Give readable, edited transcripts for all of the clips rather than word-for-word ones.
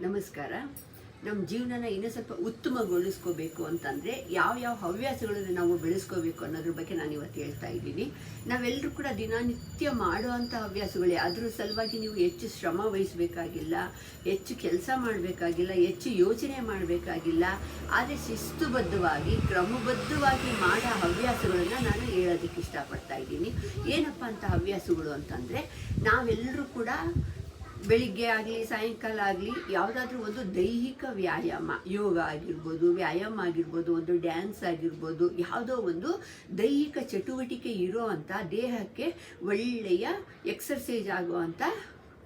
ನಮಸ್ಕಾರ. ನಮ್ಮ ಜೀವನನ ಇನ್ನೂ ಸ್ವಲ್ಪ ಉತ್ತಮಗೊಳಿಸ್ಕೋಬೇಕು ಅಂತಂದರೆ ಯಾವ ಹವ್ಯಾಸಗಳನ್ನು ನಾವು ಬೆಳೆಸ್ಕೋಬೇಕು ಅನ್ನೋದ್ರ ಬಗ್ಗೆ ನಾನು ಇವತ್ತು ಹೇಳ್ತಾ ಇದ್ದೀನಿ. ನಾವೆಲ್ಲರೂ ಕೂಡ ದಿನನಿತ್ಯ ಮಾಡುವಂಥ ಹವ್ಯಾಸಗಳೇ. ಅದ್ರ ಸಲುವಾಗಿ ನೀವು ಹೆಚ್ಚು ಶ್ರಮ ವಹಿಸಬೇಕಾಗಿಲ್ಲ, ಹೆಚ್ಚು ಕೆಲಸ ಮಾಡಬೇಕಾಗಿಲ್ಲ, ಹೆಚ್ಚು ಯೋಚನೆ ಮಾಡಬೇಕಾಗಿಲ್ಲ. ಆದರೆ ಶಿಸ್ತುಬದ್ಧವಾಗಿ ಕ್ರಮಬದ್ಧವಾಗಿ ಮಾಡೋ ಹವ್ಯಾಸಗಳನ್ನು ನಾನು ಹೇಳೋದಕ್ಕೆ ಇಷ್ಟಪಡ್ತಾ ಇದ್ದೀನಿ. ಏನಪ್ಪ ಅಂತ ಹವ್ಯಾಸಗಳು ಅಂತಂದರೆ, ನಾವೆಲ್ಲರೂ ಕೂಡ ಬೆಳಿಗ್ಗೆ ಆಗಲಿ ಸಾಯಂಕಾಲ ಆಗಲಿ ಯಾವುದಾದ್ರೂ ಒಂದು ದೈಹಿಕ ವ್ಯಾಯಾಮ, ಯೋಗ ಆಗಿರ್ಬೋದು, ವ್ಯಾಯಾಮ ಆಗಿರ್ಬೋದು, ಒಂದು ಡ್ಯಾನ್ಸ್ ಆಗಿರ್ಬೋದು, ಯಾವುದೋ ಒಂದು ದೈಹಿಕ ಚಟುವಟಿಕೆ ಇರೋವಂಥ ದೇಹಕ್ಕೆ ಒಳ್ಳೆಯ ಎಕ್ಸರ್ಸೈಸ್ ಆಗುವಂಥ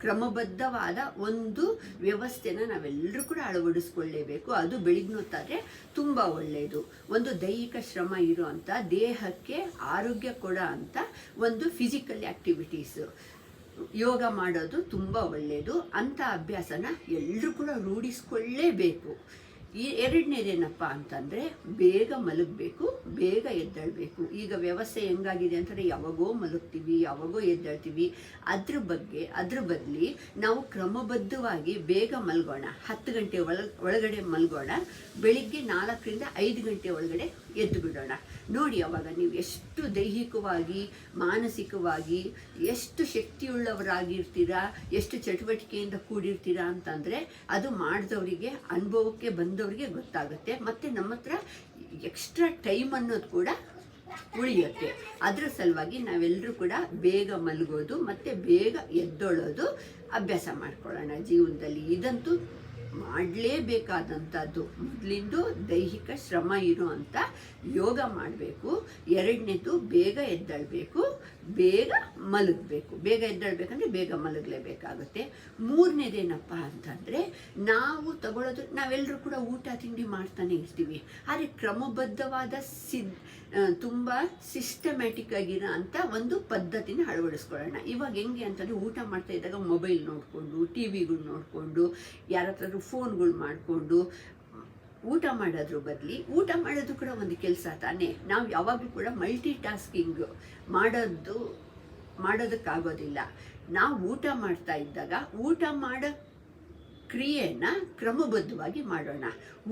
ಕ್ರಮಬದ್ಧವಾದ ಒಂದು ವ್ಯವಸ್ಥೆನ ನಾವೆಲ್ಲರೂ ಕೂಡ ಅಳವಡಿಸ್ಕೊಳ್ಳೇಬೇಕು. ಅದು ಬೆಳಿಗ್ಗೆ ಹೊತ್ತಾದರೆ ತುಂಬ ಒಳ್ಳೆಯದು. ಒಂದು ದೈಹಿಕ ಶ್ರಮ ಇರೋವಂಥ ದೇಹಕ್ಕೆ ಆರೋಗ್ಯ ಕೊಡೋ ಅಂಥ ಒಂದು ಫಿಸಿಕಲ್ ಆ್ಯಕ್ಟಿವಿಟೀಸು, ಯೋಗ ಮಾಡೋದು ತುಂಬ ಒಳ್ಳೆಯದು. ಅಂಥ ಅಭ್ಯಾಸನ ಎಲ್ಲರೂ ಕೂಡ ರೂಢಿಸ್ಕೊಳ್ಳೇಬೇಕು. ಈ ಎರಡನೇದೇನಪ್ಪ ಅಂತಂದರೆ, ಬೇಗ ಮಲಗಬೇಕು, ಬೇಗ ಎದ್ದೇಳಬೇಕು. ಈಗ ವ್ಯವಸ್ಥೆ ಹೆಂಗಾಗಿದೆ ಅಂತಂದರೆ, ಯಾವಾಗೋ ಮಲಗ್ತೀವಿ, ಯಾವಾಗೋ ಎದ್ದೇಳ್ತೀವಿ. ಅದ್ರ ಬದಲಿ ನಾವು ಕ್ರಮಬದ್ಧವಾಗಿ ಬೇಗ ಮಲಗೋಣ. 10 ಗಂಟೆ ಒಳಗಡೆ ಮಲಗೋಣ. ಬೆಳಿಗ್ಗೆ 4 ರಿಂದ 5 ಗಂಟೆ ಒಳಗಡೆ ಎದ್ದು ಬಿಡೋಣ. ನೋಡಿ, ಅವಾಗ ನೀವು ಎಷ್ಟು ದೈಹಿಕವಾಗಿ, ಮಾನಸಿಕವಾಗಿ ಎಷ್ಟು ಶಕ್ತಿಯುಳ್ಳವರಾಗಿರ್ತೀರಾ, ಎಷ್ಟು ಚಟುವಟಿಕೆಯಿಂದ ಕೂಡಿರ್ತೀರಾ ಅಂತಂದರೆ ಅದು ಮಾಡಿದವರಿಗೆ, ಅನುಭವಕ್ಕೆ ಬಂದವರಿಗೆ ಗೊತ್ತಾಗುತ್ತೆ. ಮತ್ತು ನಮ್ಮ ಹತ್ರ ಎಕ್ಸ್ಟ್ರಾ ಟೈಮ್ ಅನ್ನೋದು ಕೂಡ ಉಳಿಯುತ್ತೆ. ಅದರ ಸಲುವಾಗಿ ನಾವೆಲ್ಲರೂ ಕೂಡ ಬೇಗ ಮಲಗೋದು ಮತ್ತು ಬೇಗ ಎದ್ದೊಳ್ಳೋದು ಅಭ್ಯಾಸ ಮಾಡ್ಕೊಳ್ಳೋಣ ಜೀವನದಲ್ಲಿ. ಇದಂತೂ ಮಾಡಲೇಬೇಕಾದಂಥದ್ದು. ಮೊದಲಿಂದು ದೈಹಿಕ ಶ್ರಮ ಇರುವಂಥ ಯೋಗ ಮಾಡಬೇಕು. ಎರಡನೇದು ಬೇಗ ಎದ್ದೇಳಬೇಕು, ಬೇಗ ಮಲಗಬೇಕು. ಬೇಗ ಎದ್ದೇಳಬೇಕಂದ್ರೆ ಬೇಗ ಮಲಗಲೇಬೇಕಾಗುತ್ತೆ. ಮೂರನೇದೇನಪ್ಪ ಅಂತಂದರೆ, ನಾವು ತಗೊಳ್ಳೋದು, ನಾವೆಲ್ಲರೂ ಕೂಡ ಊಟ ತಿಂಡಿ ಮಾಡ್ತಾನೆ ಇರ್ತೀವಿ. ಆದರೆ ಕ್ರಮಬದ್ಧವಾದ ತುಂಬ ಸಿಸ್ಟಮ್ಯಾಟಿಕ್ ಆಗಿರೋ ಅಂಥ ಒಂದು ಪದ್ಧತಿನ ಅಳವಡಿಸ್ಕೊಳ್ಳೋಣ. ಇವಾಗ ಹೆಂಗೆ ಅಂತಂದರೆ, ಊಟ ಮಾಡ್ತಾ ಇದ್ದಾಗ ಮೊಬೈಲ್ ನೋಡಿಕೊಂಡು, ಟಿ ವಿಗಳು ನೋಡಿಕೊಂಡು, ಯಾರ ಹತ್ರ ಫೋನ್ಗಳು ಮಾಡಿಕೊಂಡು ಊಟ ಮಾಡೋದ್ರ ಬದಲಿ, ಊಟ ಮಾಡೋದು ಕೂಡ ಒಂದು ಕೆಲಸ ತಾನೇ. ನಾವು ಯಾವಾಗಲೂ ಕೂಡ ಮಲ್ಟಿ ಟಾಸ್ಕಿಂಗ್ ಮಾಡೋದಕ್ಕಾಗೋದಿಲ್ಲ. ನಾವು ಊಟ ಮಾಡ್ತಾ ಇದ್ದಾಗ ಊಟ ಮಾಡೋ ಕ್ರಿಯೆನ ಕ್ರಮಬದ್ಧವಾಗಿ ಮಾಡೋಣ.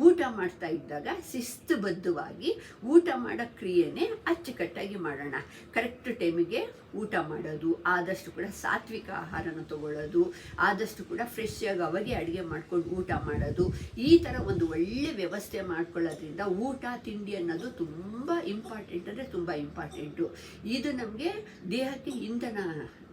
ಊಟ ಮಾಡ್ತಾ ಇದ್ದಾಗ ಶಿಸ್ತುಬದ್ಧವಾಗಿ ಊಟ ಮಾಡೋ ಕ್ರಿಯೆನೇ ಅಚ್ಚುಕಟ್ಟಾಗಿ ಮಾಡೋಣ. ಕರೆಕ್ಟ್ ಟೈಮಿಗೆ ಊಟ ಮಾಡೋದು, ಆದಷ್ಟು ಕೂಡ ಸಾತ್ವಿಕ ಆಹಾರನ ತಗೊಳ್ಳೋದು, ಆದಷ್ಟು ಕೂಡ ಫ್ರೆಶ್ ಆಗಿ ಅವಾಗೆ ಅಡುಗೆ ಮಾಡ್ಕೊಂಡು ಊಟ ಮಾಡೋದು. ಈ ಥರ ಒಂದು ಒಳ್ಳೆ ವ್ಯವಸ್ಥೆ ಮಾಡ್ಕೊಳ್ಳೋದ್ರಿಂದ ಊಟ ತಿಂಡಿ ಅನ್ನೋದು ತುಂಬ ಇಂಪಾರ್ಟೆಂಟ್, ಅಂದರೆ ತುಂಬ ಇಂಪಾರ್ಟೆಂಟು. ಇದು ನಮಗೆ ದೇಹಕ್ಕೆ ಇಂಧನ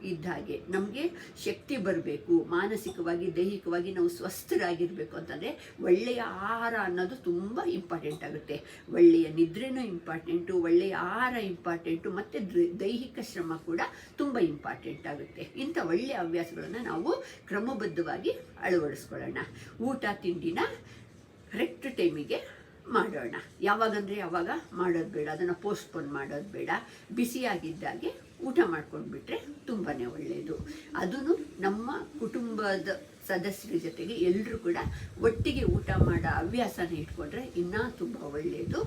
ಇದ್ದ ಹಾಗೆ. ನಮಗೆ ಶಕ್ತಿ ಬರಬೇಕು, ಮಾನಸಿಕವಾಗಿ ದೈಹಿಕವಾಗಿ ನಾವು ಸ್ವಸ್ಥರಾಗಿರಬೇಕು ಅಂತಂದರೆ ಒಳ್ಳೆಯ ಆಹಾರ ಅನ್ನೋದು ತುಂಬ ಇಂಪಾರ್ಟೆಂಟ್ ಆಗುತ್ತೆ. ಒಳ್ಳೆಯ ನಿದ್ರೆನೂ ಇಂಪಾರ್ಟೆಂಟು, ಒಳ್ಳೆಯ ಆಹಾರ ಇಂಪಾರ್ಟೆಂಟು, ಮತ್ತು ದೈಹಿಕ ಶ್ರಮ ಕೂಡ ತುಂಬ ಇಂಪಾರ್ಟೆಂಟ್ ಆಗುತ್ತೆ. ಇಂಥ ಒಳ್ಳೆಯ ಹವ್ಯಾಸಗಳನ್ನು ನಾವು ಕ್ರಮಬದ್ಧವಾಗಿ ಅಳವಡಿಸ್ಕೊಳ್ಳೋಣ. ಊಟ ತಿಂಡಿನ ಕರೆಕ್ಟ್ ಟೈಮಿಗೆ ಮಾಡೋಣ. ಯಾವಾಗಂದರೆ ಯಾವಾಗ ಮಾಡೋದು ಬೇಡ, ಅದನ್ನು ಪೋಸ್ಟ್ಪೋನ್ ಮಾಡೋದು ಬೇಡ. ಬಿಸಿಯಾಗಿದ್ದಾಗೆ ಊಟ ಮಾಡ್ಕೊಂಡ್ಬಿಟ್ರೆ ತುಂಬಾ ಒಳ್ಳೆಯದು. ಅದೂ ನಮ್ಮ ಕುಟುಂಬದ ಸದಸ್ಯರ ಜೊತೆಗೆ ಎಲ್ಲರೂ ಕೂಡ ಒಟ್ಟಿಗೆ ಊಟ ಮಾಡೋ ಹವ್ಯಾಸನ ಇಟ್ಕೊಂಡ್ರೆ ಇನ್ನೂ ತುಂಬ ಒಳ್ಳೆಯದು.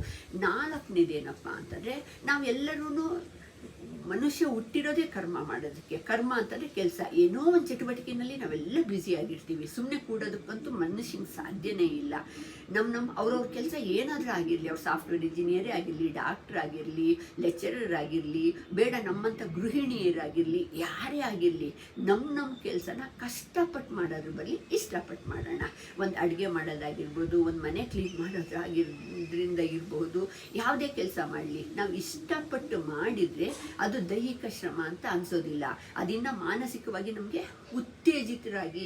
ನಾಲ್ಕನೇದೇನಪ್ಪ ಅಂತಂದರೆ, ನಾವೆಲ್ಲರೂ ಮನುಷ್ಯ ಹುಟ್ಟಿರೋದೇ ಕರ್ಮ ಮಾಡೋದಕ್ಕೆ. ಕರ್ಮ ಅಂತಂದರೆ ಕೆಲಸ. ಏನೋ ಒಂದು ಚಟುವಟಿಕೆಯಲ್ಲಿ ನಾವೆಲ್ಲ ಬ್ಯುಸಿಯಾಗಿರ್ತೀವಿ. ಸುಮ್ಮನೆ ಕೂಡೋದಕ್ಕಂತೂ ಮನುಷ್ಯಂಗೆ ಸಾಧ್ಯನೇ ಇಲ್ಲ. ಅವ್ರವ್ರ ಕೆಲಸ ಏನಾದರೂ ಆಗಿರಲಿ, ಅವ್ರು ಸಾಫ್ಟ್ವೇರ್ ಇಂಜಿನಿಯರೇ ಆಗಿರಲಿ, ಡಾಕ್ಟರ್ ಆಗಿರಲಿ, ಲೆಕ್ಚರರ್ ಆಗಿರಲಿ, ಬೇಡ ನಮ್ಮಂಥ ಗೃಹಿಣಿಯರಾಗಿರಲಿ, ಯಾರೇ ಆಗಿರಲಿ, ನಮ್ಮ ಕೆಲಸನ ಕಷ್ಟಪಟ್ಟು ಮಾಡೋದ್ರ ಬರಲಿ ಇಷ್ಟಪಟ್ಟು ಮಾಡೋಣ. ಒಂದು ಅಡುಗೆ ಮಾಡೋದಾಗಿರ್ಬೋದು, ಒಂದು ಮನೆ ಕ್ಲೀನ್ ಮಾಡೋದ್ರಿಂದ ಇರ್ಬೋದು, ಯಾವುದೇ ಕೆಲಸ ಮಾಡಲಿ ನಾವು ಇಷ್ಟಪಟ್ಟು ಮಾಡಿದರೆ ಅದು ದೈಹಿಕ ಶ್ರಮ ಅಂತ ಅನಿಸೋದಿಲ್ಲ. ಅದನ್ನು ಮಾನಸಿಕವಾಗಿ ನಮಗೆ ಉತ್ತೇಜಿತರಾಗಿ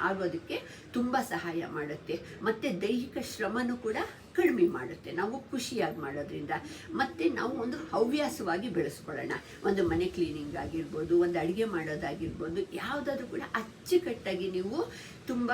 ಆಗೋದಕ್ಕೆ ತುಂಬ ಸಹಾಯ ಮಾಡುತ್ತೆ. ಮತ್ತು ದೈಹಿಕ ಶ್ರಮನೂ ಕೂಡ ಕಡಿಮೆ ಮಾಡುತ್ತೆ ನಾವು ಖುಷಿಯಾಗಿ ಮಾಡೋದ್ರಿಂದ. ಮತ್ತು ನಾವು ಒಂದು ಹವ್ಯಾಸವಾಗಿ ಬೆಳೆಸ್ಕೊಳ್ಳೋಣ. ಒಂದು ಮನೆ ಕ್ಲೀನಿಂಗ್ ಆಗಿರ್ಬೋದು, ಒಂದು ಅಡುಗೆ ಮಾಡೋದಾಗಿರ್ಬೋದು, ಯಾವುದಾದ್ರೂ ಕೂಡ ಅಚ್ಚುಕಟ್ಟಾಗಿ ನೀವು ತುಂಬ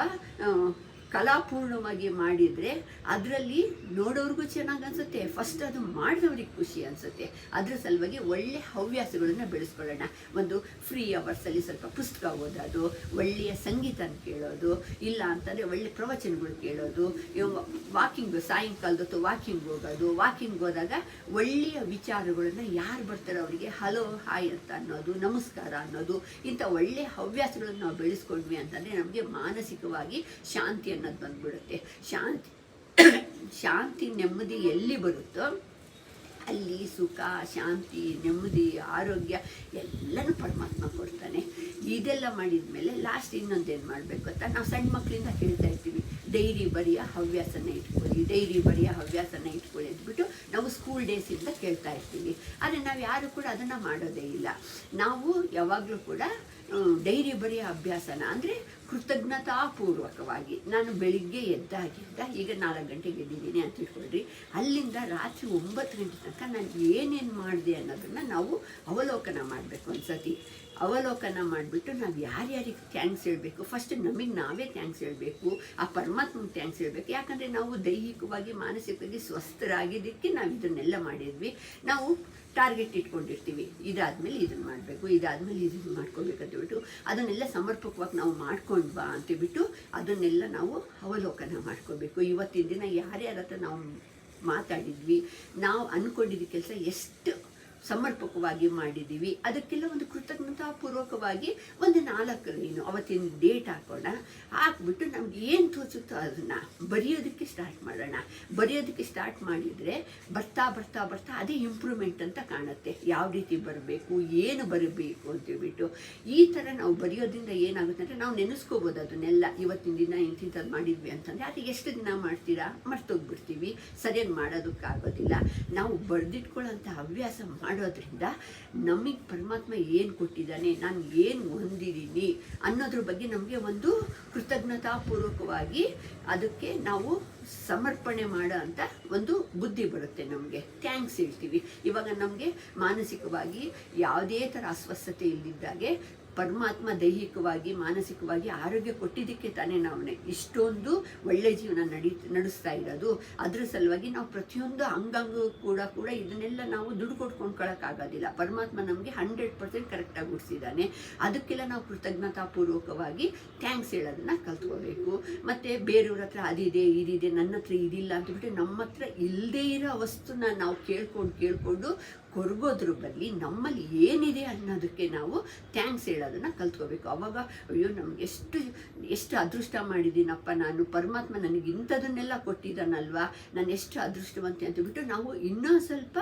ಕಲಾಪೂರ್ಣವಾಗಿ ಮಾಡಿದರೆ ಅದರಲ್ಲಿ ನೋಡೋರಿಗೂ ಚೆನ್ನಾಗಿ ಅನಿಸುತ್ತೆ, ಫಸ್ಟ್ ಅದು ಮಾಡಿದವ್ರಿಗೆ ಖುಷಿ ಅನಿಸುತ್ತೆ. ಅದರ ಸಲುವಾಗಿ ಒಳ್ಳೆಯ ಹವ್ಯಾಸಗಳನ್ನು ಬೆಳೆಸ್ಕೊಳ್ಳೋಣ. ಒಂದು ಫ್ರೀ ಅವರ್ಸಲ್ಲಿ ಸ್ವಲ್ಪ ಪುಸ್ತಕ ಓದೋದು, ಒಳ್ಳೆಯ ಸಂಗೀತನ ಕೇಳೋದು, ಇಲ್ಲ ಅಂತಂದರೆ ಒಳ್ಳೆಯ ಪ್ರವಚನಗಳು ಕೇಳೋದು, ವಾಕಿಂಗ್, ಸಾಯಂಕಾಲದ ಹೊತ್ತು ವಾಕಿಂಗ್ ಹೋಗೋದು. ವಾಕಿಂಗ್ ಹೋದಾಗ ಒಳ್ಳೆಯ ವಿಚಾರಗಳನ್ನು ಯಾರು ಬರ್ತಾರೋ ಅವರಿಗೆ ಹಲೋ ಹಾಯ್ ಅಂತ ಅನ್ನೋದು, ನಮಸ್ಕಾರ ಅನ್ನೋದು, ಇಂಥ ಒಳ್ಳೆಯ ಹವ್ಯಾಸಗಳನ್ನು ನಾವು ಬೆಳೆಸ್ಕೊಂಡ್ವಿ ಅಂತಂದರೆ ನಮಗೆ ಮಾನಸಿಕವಾಗಿ ಶಾಂತಿಯನ್ನು ಅನ್ನೋದು ಬಂದ್ಬಿಡುತ್ತೆ. ಶಾಂತಿ ನೆಮ್ಮದಿ ಎಲ್ಲಿ ಬರುತ್ತೋ ಅಲ್ಲಿ ಸುಖ, ಶಾಂತಿ, ನೆಮ್ಮದಿ, ಆರೋಗ್ಯ ಎಲ್ಲನೂ ಪರಮಾತ್ಮ ಕೊಡ್ತಾನೆ. ಇದೆಲ್ಲ ಮಾಡಿದ ಮೇಲೆ ಲಾಸ್ಟ್ ಇನ್ನೊಂದೇನು ಮಾಡಬೇಕು ಅಂತ ನಾವು ಸಣ್ಣ ಮಕ್ಕಳಿಂದ ಹೇಳ್ತಾ ಇರ್ತೀವಿ, ಡೈರಿ ಬರೆಯೋ ಹವ್ಯಾಸನ ಇಟ್ಕೊಳ್ಳಿ, ಡೈರಿ ಬರೆಯೋ ಹವ್ಯಾಸನ ಇಟ್ಕೊಳ್ಳಿ ಅಂದ್ಬಿಟ್ಟು ನಾವು ಸ್ಕೂಲ್ ಡೇಸಿಂದ ಕೇಳ್ತಾ ಇರ್ತೀವಿ. ಆದರೆ ನಾವು ಯಾರು ಕೂಡ ಅದನ್ನು ಮಾಡೋದೇ ಇಲ್ಲ. ನಾವು ಯಾವಾಗಲೂ ಕೂಡ ಡೈರಿ ಬರೆಯೋ ಅಭ್ಯಾಸನ ಅಂದರೆ ಕೃತಜ್ಞತಾಪೂರ್ವಕವಾಗಿ ನಾನು ಬೆಳಿಗ್ಗೆ ಎದ್ದಾಗಿದ್ದ ಈಗ 4 ಗಂಟೆಗೆ ಎದ್ದಿದ್ದೀನಿ ಅಂತ ಇಟ್ಕೊಳ್ರಿ, ಅಲ್ಲಿಂದ ರಾತ್ರಿ 9 ಗಂಟೆ ತನಕ ನಾನು ಏನೇನು ಮಾಡಿದೆ ಅನ್ನೋದನ್ನು ನಾವು ಅವಲೋಕನ ಮಾಡಬೇಕು. ಒಂದ್ಸತಿ ಅವಲೋಕನ ಮಾಡಿಬಿಟ್ಟು ನಾವು ಯಾರ್ಯಾರಿಗೆ ಥ್ಯಾಂಕ್ಸ್ ಹೇಳಬೇಕು, ಫಸ್ಟ್ ನಮಗೆ ನಾವೇ ಥ್ಯಾಂಕ್ಸ್ ಹೇಳಬೇಕು, ಆ ಪರಮಾತ್ಮಗೆ ಥ್ಯಾಂಕ್ಸ್ ಹೇಳಬೇಕು. ಯಾಕಂದರೆ ನಾವು ದೈಹಿಕವಾಗಿ ಮಾನಸಿಕವಾಗಿ ಸ್ವಸ್ಥರಾಗಿದ್ದಕ್ಕೆ ನಾವು ಇದನ್ನೆಲ್ಲ ಮಾಡಿದ್ವಿ. ನಾವು ಟಾರ್ಗೆಟ್ ಇಟ್ಕೊಂಡಿರ್ತೀವಿ, ಇದಾದಮೇಲೆ ಇದನ್ನು ಮಾಡಬೇಕು, ಇದಾದಮೇಲೆ ಇದನ್ನು ಮಾಡ್ಕೊಳ್ಬೇಕಂತೇಳ್ಬಿಟ್ಟು ಅದನ್ನೆಲ್ಲ ಸಮರ್ಪಕವಾಗಿ ನಾವು ಮಾಡ್ಕೊಂಡ್ವಾ ಅಂತೇಳ್ಬಿಟ್ಟು ಅದನ್ನೆಲ್ಲ ನಾವು ಅವಲೋಕನ ಮಾಡ್ಕೋಬೇಕು. ಇವತ್ತಿನ ದಿನ ಯಾರ್ಯಾರ ಹತ್ರ ನಾವು ಮಾತಾಡಿದ್ವಿ, ನಾವು ಅಂದ್ಕೊಂಡಿದ್ದ ಕೆಲಸ ಎಷ್ಟು ಸಮರ್ಪಕವಾಗಿ ಮಾಡಿದ್ದೀವಿ, ಅದಕ್ಕೆಲ್ಲ ಒಂದು ಕೃತಜ್ಞತಾಪೂರ್ವಕವಾಗಿ ಒಂದು 4 ನೀನು ಅವತ್ತಿನ ಡೇಟ್ ಹಾಕೋಣ. ಹಾಕ್ಬಿಟ್ಟು ನಮ್ಗೆ ಏನು ತೋಚುತ್ತೋ ಅದನ್ನು ಬರೆಯೋದಕ್ಕೆ ಸ್ಟಾರ್ಟ್ ಮಾಡೋಣ. ಬರೆಯೋದಕ್ಕೆ ಸ್ಟಾರ್ಟ್ ಮಾಡಿದರೆ ಬರ್ತಾ ಬರ್ತಾ ಬರ್ತಾ ಅದೇ ಇಂಪ್ರೂವ್ಮೆಂಟ್ ಅಂತ ಕಾಣುತ್ತೆ. ಯಾವ ರೀತಿ ಬರಬೇಕು, ಏನು ಬರಬೇಕು ಅಂತೇಳ್ಬಿಟ್ಟು ಈ ಥರ ನಾವು ಬರೆಯೋದ್ರಿಂದ ಏನಾಗುತ್ತೆ ಅಂದರೆ ನಾವು ನೆನೆಸ್ಕೋಬೋದು ಅದನ್ನೆಲ್ಲ. ಇವತ್ತಿನ ದಿನ ಇಂಥದ್ದು ಮಾಡಿದ್ವಿ ಅಂತಂದರೆ ಅದು ಎಷ್ಟು ದಿನ ಮಾಡ್ತೀರಾ, ಮರ್ತೋಗ್ಬಿಡ್ತೀವಿ, ಸರಿಯಾಗಿ ಮಾಡೋದಕ್ಕಾಗೋದಿಲ್ಲ. ನಾವು ಬರೆದಿಟ್ಕೊಳ್ಳೋಂಥ ಹವ್ಯಾಸ ಮಾಡೋದ್ರಿಂದ ನಮಗೆ ಪರಮಾತ್ಮ ಏನು ಕೊಟ್ಟಿದ್ದಾನೆ, ನಾನು ಏನು ಹೊಂದಿದ್ದೀನಿ ಅನ್ನೋದ್ರ ಬಗ್ಗೆ ನಮಗೆ ಒಂದು ಕೃತಜ್ಞತಾಪೂರ್ವಕವಾಗಿ ಅದಕ್ಕೆ ನಾವು ಸಮರ್ಪಣೆ ಮಾಡೋ ಅಂತ ಒಂದು ಬುದ್ಧಿ ಬರುತ್ತೆ. ನಮಗೆ ಥ್ಯಾಂಕ್ಸ್ ಹೇಳ್ತೀವಿ. ಇವಾಗ ನಮಗೆ ಮಾನಸಿಕವಾಗಿ ಯಾವುದೇ ಥರ ಅಸ್ವಸ್ಥತೆ ಇಲ್ಲದಿದ್ದಾಗೆ ಪರಮಾತ್ಮ ದೈಹಿಕವಾಗಿ ಮಾನಸಿಕವಾಗಿ ಆರೋಗ್ಯ ಕೊಟ್ಟಿದ್ದಕ್ಕೆ ತಾನೇ ನಾವು ಇಷ್ಟೊಂದು ಒಳ್ಳೆ ಜೀವನ ನಡೆಸ್ತಾ ಇರೋದು. ಅದ್ರ ಸಲುವಾಗಿ ನಾವು ಪ್ರತಿಯೊಂದು ಅಂಗಾಂಗ ಕೂಡ ಇದನ್ನೆಲ್ಲ ನಾವು ದುಡ್ಡು ಕೊಟ್ಕೊಂಡ್ಕೊಳ್ಳೋಕ್ಕಾಗೋದಿಲ್ಲ. ಪರಮಾತ್ಮ ನಮಗೆ 100% ಕರೆಕ್ಟಾಗಿ ಉಡಿಸಿದ್ದಾನೆ. ಅದಕ್ಕೆಲ್ಲ ನಾವು ಕೃತಜ್ಞತಾಪೂರ್ವಕವಾಗಿ ಥ್ಯಾಂಕ್ಸ್ ಹೇಳೋದನ್ನು ಕಲ್ತ್ಕೋಬೇಕು. ಮತ್ತು ಬೇರೆಯವ್ರ ಹತ್ರ ಅದಿದೆ ಇದಿದೆ ನನ್ನ ಹತ್ರ ಇದಿಲ್ಲ ಅಂತಬಿಟ್ಟು ನಮ್ಮ ಹತ್ರ ಇಲ್ಲದೇ ಇರೋ ವಸ್ತುನ ನಾವು ಕೇಳ್ಕೊಂಡು ಕೊರಗೋದ್ರ ಬದಲಿ ನಮ್ಮಲ್ಲಿ ಏನಿದೆ ಅನ್ನೋದಕ್ಕೆ ನಾವು ಥ್ಯಾಂಕ್ಸ್ ಹೇಳೋದನ್ನು ಕಲ್ತ್ಕೋಬೇಕು. ಅವಾಗ ಅಯ್ಯೋ ನಮ್ಗೆ ಎಷ್ಟು ಅದೃಷ್ಟ ಮಾಡಿದ್ದೀನಪ್ಪ ನಾನು, ಪರಮಾತ್ಮ ನನಗೆ ಇಂಥದನ್ನೆಲ್ಲ ಕೊಟ್ಟಿದ್ದಾನಲ್ವಾ, ನಾನು ಎಷ್ಟು ಅದೃಷ್ಟವಂತೆ ಅಂತಬಿಟ್ಟು ನಾವು ಇನ್ನೂ ಸ್ವಲ್ಪ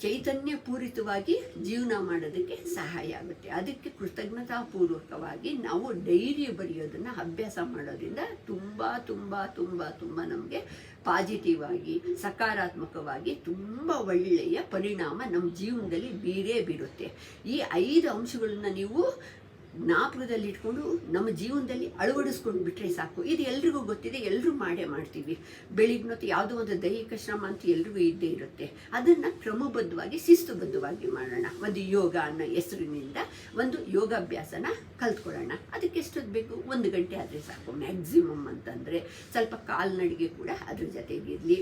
ಚೈತನ್ಯ ಪೂರಿತವಾಗಿ ಜೀವನ ಮಾಡೋದಕ್ಕೆ ಸಹಾಯ ಆಗುತ್ತೆ. ಅದಕ್ಕೆ ಕೃತಜ್ಞತಾಪೂರ್ವಕವಾಗಿ ನಾವು ಡೈರಿ ಬರೆಯೋದನ್ನು ಅಭ್ಯಾಸ ಮಾಡೋದ್ರಿಂದ ತುಂಬ ತುಂಬ ತುಂಬ ತುಂಬ ನಮಗೆ ಪಾಸಿಟಿವ್ ಆಗಿ ಸಕಾರಾತ್ಮಕವಾಗಿ ತುಂಬ ಒಳ್ಳೆಯ ಪರಿಣಾಮ ನಮ್ಮ ಜೀವನದಲ್ಲಿ ಬೀರುತ್ತೆ. ಈ 5 ಅಂಶಗಳನ್ನ ನೀವು ಜ್ಞಾಪಕದಲ್ಲಿ ಇಟ್ಕೊಂಡು ನಮ್ಮ ಜೀವನದಲ್ಲಿ ಅಳವಡಿಸ್ಕೊಂಡು ಬಿಟ್ಟರೆ ಸಾಕು. ಇದು ಎಲ್ರಿಗೂ ಗೊತ್ತಿದೆ, ಎಲ್ಲರೂ ಮಾಡ್ತೀವಿ. ಬೆಳಿಗ್ನೊತ್ತು ಯಾವುದೋ ಒಂದು ದೈಹಿಕ ಶ್ರಮ ಅಂತ ಎಲ್ರಿಗೂ ಇದ್ದೇ ಇರುತ್ತೆ. ಅದನ್ನು ಕ್ರಮಬದ್ಧವಾಗಿ ಶಿಸ್ತುಬದ್ಧವಾಗಿ ಮಾಡೋಣ. ಒಂದು ಯೋಗ ಅನ್ನೋ ಹೆಸರಿನಿಂದ ಒಂದು ಯೋಗಾಭ್ಯಾಸನ ಕಲ್ತ್ಕೊಳ್ಳೋಣ. ಅದಕ್ಕೆ ಎಷ್ಟೊತ್ತು ಬೇಕು, 1 ಗಂಟೆ ಆದರೆ ಸಾಕು ಮ್ಯಾಕ್ಸಿಮಮ್ ಅಂತಂದರೆ. ಸ್ವಲ್ಪ ಕಾಲ್ನಡಿಗೆ ಕೂಡ ಅದ್ರ ಜೊತೆಗಿರಲಿ.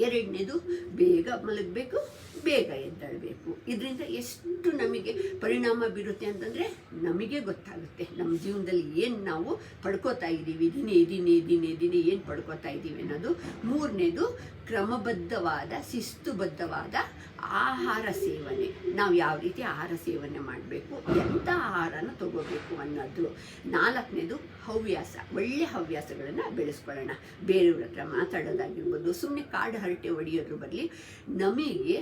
2ನೇದು ಬೇಗ ಮಲಗಬೇಕು, ಬೇಗ ಎದ್ದೇಳಬೇಕು. ಇದರಿಂದ ಎಷ್ಟು ನಮಗೆ ಪರಿಣಾಮ ಬೀರುತ್ತೆ ಅಂತಂದರೆ ನಮಗೆ ಗೊತ್ತಾಗುತ್ತೆ ನಮ್ಮ ಜೀವನದಲ್ಲಿ ಏನು ನಾವು ಪಡ್ಕೋತಾ ಇದ್ದೀವಿ, ದಿನೇ ಏನು ಪಡ್ಕೋತಾ ಇದ್ದೀವಿ ಅನ್ನೋದು. 3ನೇದು ಕ್ರಮಬದ್ಧವಾದ ಶಿಸ್ತುಬದ್ಧವಾದ ಆಹಾರ ಸೇವನೆ. ನಾವು ಯಾವ ರೀತಿ ಆಹಾರ ಸೇವನೆ ಮಾಡಬೇಕು, ಎಂಥ ಆಹಾರನ ತಗೋಬೇಕು ಅನ್ನೋದು. 4ನೇದು ಹವ್ಯಾಸ, ಒಳ್ಳೆಯ ಹವ್ಯಾಸಗಳನ್ನು ಬೆಳೆಸ್ಕೊಳ್ಳೋಣ. ಬೇರೆಯವ್ರ ಹತ್ರ ಮಾತಾಡೋದಾಗಿರ್ಬೋದು, ಸುಮ್ಮನೆ ಕಾಡು ಹರಟೆ ಹೊಡೆಯೋದ್ರ ಬದಲಿ ನಮಗೆ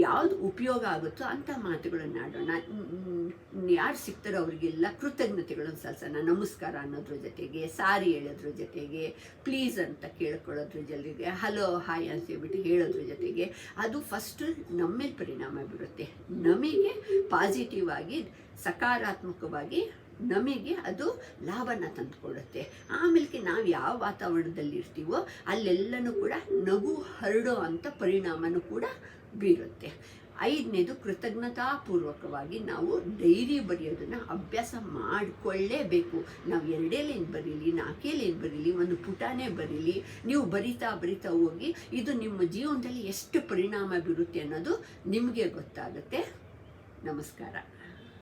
ಯಾವುದು ಉಪಯೋಗ ಆಗುತ್ತೋ ಅಂಥ ಮಾತುಗಳನ್ನು ಆಡೋಣ. ಯಾರು ಸಿಗ್ತಾರೋ ಅವರಿಗೆಲ್ಲ ಕೃತಜ್ಞತೆಗಳನ್ನು ಸಲ್ಲಿಸೋಣ. ನಮಸ್ಕಾರ ಅನ್ನೋದ್ರ ಜೊತೆಗೆ, ಸಾರಿ ಹೇಳೋದ್ರ ಜೊತೆಗೆ, ಪ್ಲೀಸ್ ಅಂತ ಕೇಳ್ಕೊಳ್ಳೋದ್ರ ಜೊತೆಗೆ, ಹಲೋ ಹಾಯ್ ಅಂತ ಹೇಳ್ಬಿಟ್ಟು ಹೇಳೋದ್ರ ಜೊತೆಗೆ ಅದು ಫಸ್ಟು ನಮ್ಮ ಮೇಲೆ ಪರಿಣಾಮ ಬೀರುತ್ತೆ. ನಮಗೆ ಪಾಸಿಟಿವ್ ಆಗಿ ಸಕಾರಾತ್ಮಕವಾಗಿ ನಮಗೆ ಅದು ಲಾಭನ ತಂದುಕೊಡುತ್ತೆ. ಆಮೇಲೆ ನಾವು ಯಾವ ವಾತಾವರಣದಲ್ಲಿ ಇರ್ತೀವೋ ಅಲ್ಲೆಲ್ಲನೂ ಕೂಡ ನಗು ಹರಡೋ ಅಂಥ ಪರಿಣಾಮನೂ ಕೂಡ ಬೀರುತ್ತೆ. 5ನೇದು ಕೃತಜ್ಞತಾಪೂರ್ವಕವಾಗಿ ನಾವು ಡೈರಿ ಬರೆಯೋದನ್ನು ಅಭ್ಯಾಸ ಮಾಡಿಕೊಳ್ಳೇಬೇಕು. ನಾವು 2 ಲೈನ್ ಬರೀಲಿ, 4 ಲೈನ್ ಬರೀಲಿ, 1 ಪುಟನೇ ಬರೀಲಿ, ನೀವು ಬರಿತಾ ಹೋಗಿ ಇದು ನಿಮ್ಮ ಜೀವನದಲ್ಲಿ ಎಷ್ಟು ಪರಿಣಾಮ ಬೀರುತ್ತೆ ಅನ್ನೋದು ನಿಮಗೆ ಗೊತ್ತಾಗುತ್ತೆ. ನಮಸ್ಕಾರ.